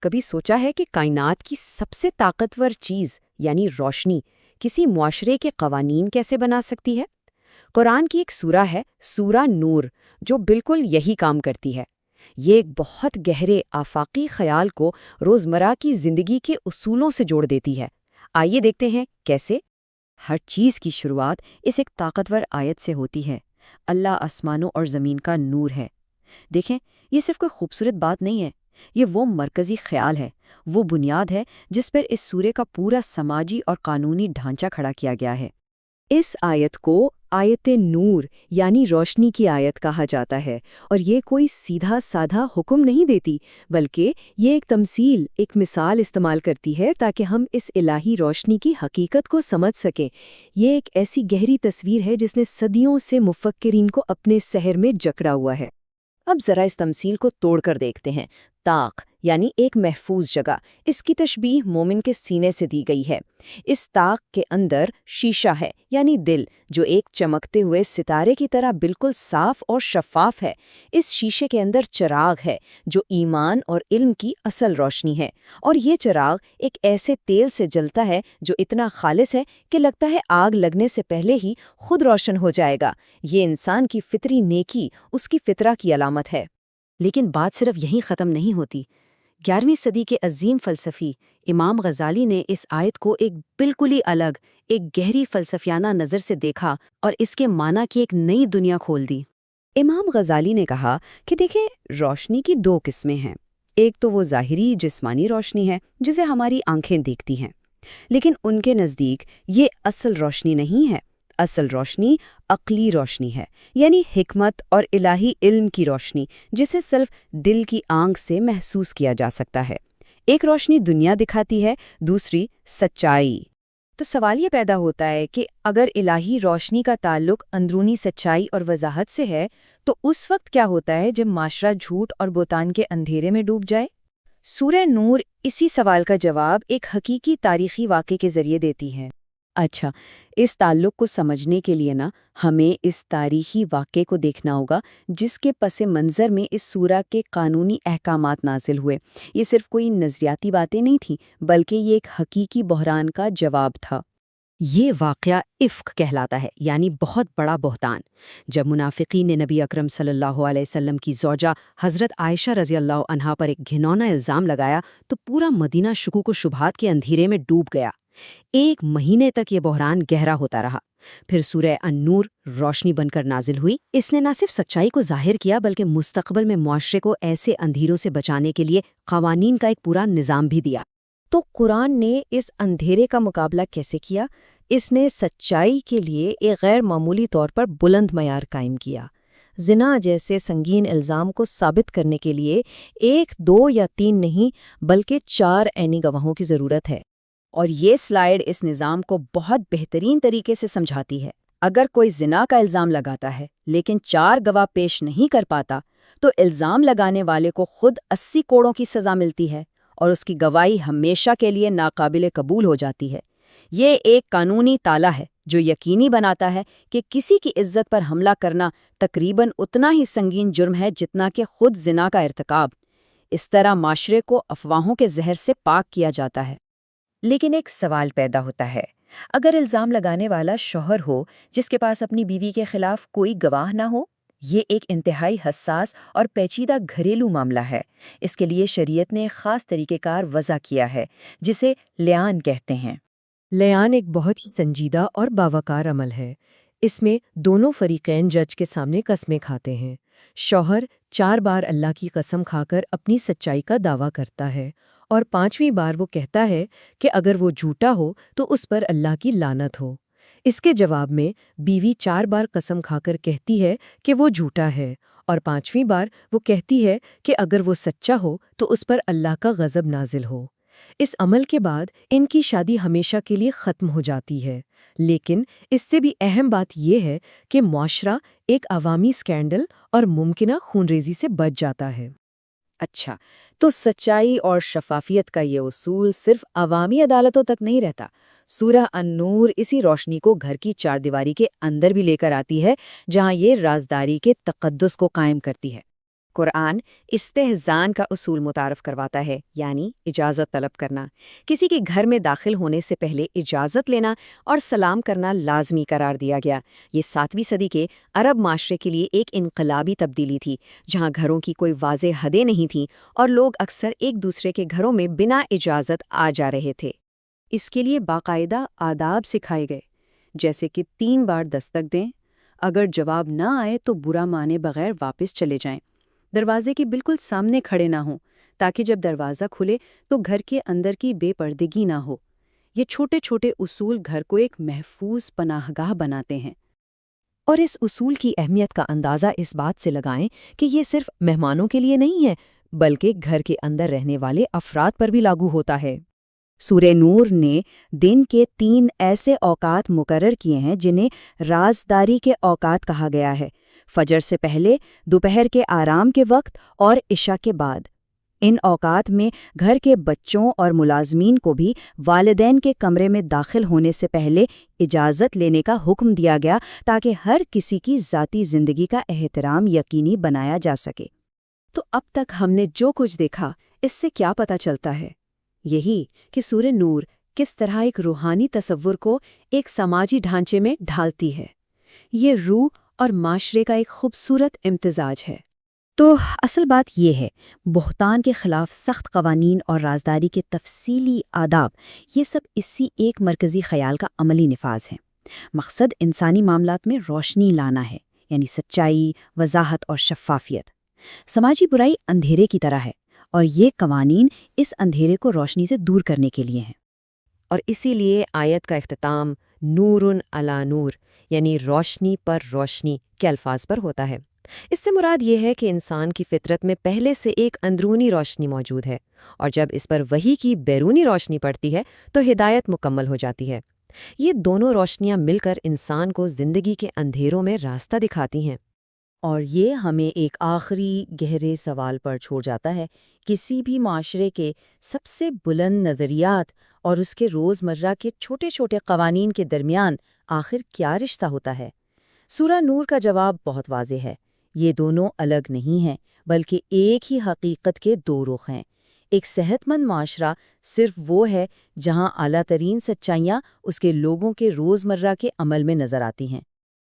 کبھی سوچا ہے کہ کائنات کی سب سے طاقتور چیز یعنی روشنی کسی معاشرے کے قوانین کیسے بنا سکتی ہے؟ قرآن کی ایک سورہ ہے، سورہ نور، جو بالکل یہی کام کرتی ہے۔ یہ ایک بہت گہرے آفاقی خیال کو روزمرہ کی زندگی کے اصولوں سے جوڑ دیتی ہے۔ آئیے دیکھتے ہیں کیسے۔ ہر چیز کی شروعات اس ایک طاقتور آیت سے ہوتی ہے، اللہ آسمانوں اور زمین کا نور ہے۔ دیکھیں، یہ صرف کوئی خوبصورت بات نہیں ہے، یہ وہ مرکزی خیال ہے، وہ بنیاد ہے جس پر اس سورے کا پورا سماجی اور قانونی ڈھانچہ کھڑا کیا گیا ہے۔ اس آیت کو آیت نور یعنی روشنی کی آیت کہا جاتا ہے، اور یہ کوئی سیدھا سادھا حکم نہیں دیتی، بلکہ یہ ایک تمثیل، ایک مثال استعمال کرتی ہے تاکہ ہم اس الہی روشنی کی حقیقت کو سمجھ سکیں۔ یہ ایک ایسی گہری تصویر ہے جس نے صدیوں سے مفکرین کو اپنے سحر میں جکڑا ہوا ہے۔ اب ذرا اس تمثیل کو توڑ کر دیکھتے ہیں۔ طاق یعنی ایک محفوظ جگہ، اس کی تشبیہ مومن کے سینے سے دی گئی ہے۔ اس طاق کے اندر شیشہ ہے یعنی دل، جو ایک چمکتے ہوئے ستارے کی طرح بالکل صاف اور شفاف ہے۔ اس شیشے کے اندر چراغ ہے جو ایمان اور علم کی اصل روشنی ہے، اور یہ چراغ ایک ایسے تیل سے جلتا ہے جو اتنا خالص ہے کہ لگتا ہے آگ لگنے سے پہلے ہی خود روشن ہو جائے گا۔ یہ انسان کی فطری نیکی، اس کی فطرہ کی علامت ہے۔ لیکن بات صرف یہیں ختم نہیں ہوتی۔ 11ویں صدی کے عظیم فلسفی امام غزالی نے اس آیت کو ایک بالکل ہی الگ، ایک گہری فلسفیانہ نظر سے دیکھا اور اس کے معنی کی ایک نئی دنیا کھول دی۔ امام غزالی نے کہا کہ دیکھیں، روشنی کی دو قسمیں ہیں۔ ایک تو وہ ظاہری جسمانی روشنی ہے جسے ہماری آنکھیں دیکھتی ہیں، لیکن ان کے نزدیک یہ اصل روشنی نہیں ہے۔ اصل روشنی عقلی روشنی ہے، یعنی حکمت اور الہی علم کی روشنی، جسے صرف دل کی آنکھ سے محسوس کیا جا سکتا ہے۔ ایک روشنی دنیا دکھاتی ہے، دوسری سچائی۔ تو سوال یہ پیدا ہوتا ہے کہ اگر الہی روشنی کا تعلق اندرونی سچائی اور وضاحت سے ہے، تو اس وقت کیا ہوتا ہے جب معاشرہ جھوٹ اور بہتان کے اندھیرے میں ڈوب جائے؟ سورہ نور اسی سوال کا جواب ایک حقیقی تاریخی واقعے کے ذریعے دیتی ہے۔ اچھا، اس تعلق کو سمجھنے کے لیے ہمیں اس تاریخی واقعے کو دیکھنا ہوگا جس کے پس منظر میں اس سورہ کے قانونی احکامات نازل ہوئے۔ یہ صرف کوئی نظریاتی باتیں نہیں تھیں، بلکہ یہ ایک حقیقی بحران کا جواب تھا۔ یہ واقعہ افک کہلاتا ہے، یعنی بہت بڑا بہتان۔ جب منافقین نے نبی اکرم صلی اللہ علیہ وسلم کی زوجہ حضرت عائشہ رضی اللہ عنہا پر ایک گھنونا الزام لگایا تو پورا مدینہ شکوک و شبہات کے اندھیرے میں ڈوب گیا۔ 1 مہینے تک یہ بحران گہرا ہوتا رہا۔ پھر سورہ النور روشنی بن کر نازل ہوئی۔ اس نے نہ صرف سچائی کو ظاہر کیا بلکہ مستقبل میں معاشرے کو ایسے اندھیروں سے بچانے کے لیے قوانین کا ایک پورا نظام بھی دیا۔ تو قرآن نے اس اندھیرے کا مقابلہ کیسے کیا؟ اس نے سچائی کے لیے ایک غیر معمولی طور پر بلند معیار قائم کیا۔ زنا جیسے سنگین الزام کو ثابت کرنے کے لیے 1، 2 یا 3 نہیں بلکہ 4 عینی گواہوں کی ضرورت ہے۔ اور یہ سلائیڈ اس نظام کو بہت بہترین طریقے سے سمجھاتی ہے۔ اگر کوئی زنا کا الزام لگاتا ہے لیکن 4 گواہ پیش نہیں کر پاتا، تو الزام لگانے والے کو خود 80 کوڑوں کی سزا ملتی ہے اور اس کی گواہی ہمیشہ کے لیے ناقابل قبول ہو جاتی ہے۔ یہ ایک قانونی تالا ہے جو یقینی بناتا ہے کہ کسی کی عزت پر حملہ کرنا تقریباً اتنا ہی سنگین جرم ہے جتنا کہ خود زنا کا ارتکاب۔ اس طرح معاشرے کو افواہوں کے زہر سے پاک کیا جاتا ہے۔ لیکن ایک سوال پیدا ہوتا ہے، اگر الزام لگانے والا شوہر ہو جس کے پاس اپنی بیوی کے خلاف کوئی گواہ نہ ہو؟ یہ ایک انتہائی حساس اور پیچیدہ گھریلو معاملہ ہے۔ اس کے لیے شریعت نے ایک خاص طریقہ کار وضع کیا ہے جسے لیان کہتے ہیں۔ لیان ایک بہت ہی سنجیدہ اور باوقار عمل ہے۔ اس میں دونوں فریقین جج کے سامنے قسمیں کھاتے ہیں۔ شوہر 4 بار اللہ کی قسم کھا کر اپنی سچائی کا دعویٰ کرتا ہے، اور 5ویں بار وہ کہتا ہے کہ اگر وہ جھوٹا ہو تو اس پر اللہ کی لعنت ہو۔ اس کے جواب میں بیوی 4 بار قسم کھا کر کہتی ہے کہ وہ جھوٹا ہے، اور 5ویں بار وہ کہتی ہے کہ اگر وہ سچا ہو تو اس پر اللہ کا غضب نازل ہو۔ اس عمل کے بعد ان کی شادی ہمیشہ کے لیے ختم ہو جاتی ہے۔ لیکن اس سے بھی اہم بات یہ ہے کہ معاشرہ ایک عوامی سکینڈل اور ممکنہ خونریزی سے بچ جاتا ہے۔ اچھا، تو سچائی اور شفافیت کا یہ اصول صرف عوامی عدالتوں تک نہیں رہتا۔ سورہ النور اسی روشنی کو گھر کی 4 دیواری کے اندر بھی لے کر آتی ہے، جہاں یہ رازداری کے تقدس کو قائم کرتی ہے۔ قرآن استحزان کا اصول متعارف کرواتا ہے، یعنی اجازت طلب کرنا۔ کسی کے گھر میں داخل ہونے سے پہلے اجازت لینا اور سلام کرنا لازمی قرار دیا گیا۔ یہ 7ویں صدی کے عرب معاشرے کے لیے ایک انقلابی تبدیلی تھی، جہاں گھروں کی کوئی واضح حدیں نہیں تھیں اور لوگ اکثر ایک دوسرے کے گھروں میں بنا اجازت آ جا رہے تھے۔ اس کے لیے باقاعدہ آداب سکھائے گئے، جیسے کہ 3 بار دستک دیں، اگر جواب نہ آئے تو برا مانے بغیر واپس چلے جائیں، دروازے کے بالکل سامنے کھڑے نہ ہوں تاکہ جب دروازہ کھلے تو گھر کے اندر کی بے پردگی نہ ہو۔ یہ چھوٹے چھوٹے اصول گھر کو ایک محفوظ پناہ گاہ بناتے ہیں۔ اور اس اصول کی اہمیت کا اندازہ اس بات سے لگائیں کہ یہ صرف مہمانوں کے لیے نہیں ہے، بلکہ گھر کے اندر رہنے والے افراد پر بھی لاگو ہوتا ہے۔ سورہ نور نے دن کے 3 ایسے اوقات مقرر کیے ہیں جنہیں رازداری کے اوقات کہا گیا ہے: فجر سے پہلے، دوپہر کے آرام کے وقت اور عشاء کے بعد۔ ان اوقات میں گھر کے بچوں اور ملازمین کو بھی والدین کے کمرے میں داخل ہونے سے پہلے اجازت لینے کا حکم دیا گیا تاکہ ہر کسی کی ذاتی زندگی کا احترام یقینی بنایا جا سکے۔ تو اب تک ہم نے جو کچھ دیکھا، اس سے کیا پتہ چلتا ہے؟ یہی کہ سورہ نور کس طرح ایک روحانی تصور کو ایک سماجی ڈھانچے میں ڈھالتی ہے۔ یہ روح اور معاشرے کا ایک خوبصورت امتزاج ہے۔ تو اصل بات یہ ہے، بہتان کے خلاف سخت قوانین اور رازداری کے تفصیلی آداب، یہ سب اسی ایک مرکزی خیال کا عملی نفاذ ہے۔ مقصد انسانی معاملات میں روشنی لانا ہے، یعنی سچائی، وضاحت اور شفافیت۔ سماجی برائی اندھیرے کی طرح ہے، اور یہ قوانین اس اندھیرے کو روشنی سے دور کرنے کے لیے ہیں۔ اور اسی لیے آیت کا اختتام نورن علی نور، یعنی روشنی پر روشنی کے الفاظ پر ہوتا ہے۔ اس سے مراد یہ ہے کہ انسان کی فطرت میں پہلے سے ایک اندرونی روشنی موجود ہے، اور جب اس پر وحی کی بیرونی روشنی پڑتی ہے تو ہدایت مکمل ہو جاتی ہے۔ یہ دونوں روشنیاں مل کر انسان کو زندگی کے اندھیروں میں راستہ دکھاتی ہیں۔ اور یہ ہمیں ایک آخری گہرے سوال پر چھوڑ جاتا ہے: کسی بھی معاشرے کے سب سے بلند نظریات اور اس کے روزمرہ کے چھوٹے چھوٹے قوانین کے درمیان آخر کیا رشتہ ہوتا ہے؟ سورہ نور کا جواب بہت واضح ہے۔ یہ دونوں الگ نہیں ہیں، بلکہ ایک ہی حقیقت کے 2 رخ ہیں۔ ایک صحت مند معاشرہ صرف وہ ہے جہاں اعلیٰ ترین سچائیاں اس کے لوگوں کے روزمرہ کے عمل میں نظر آتی ہیں،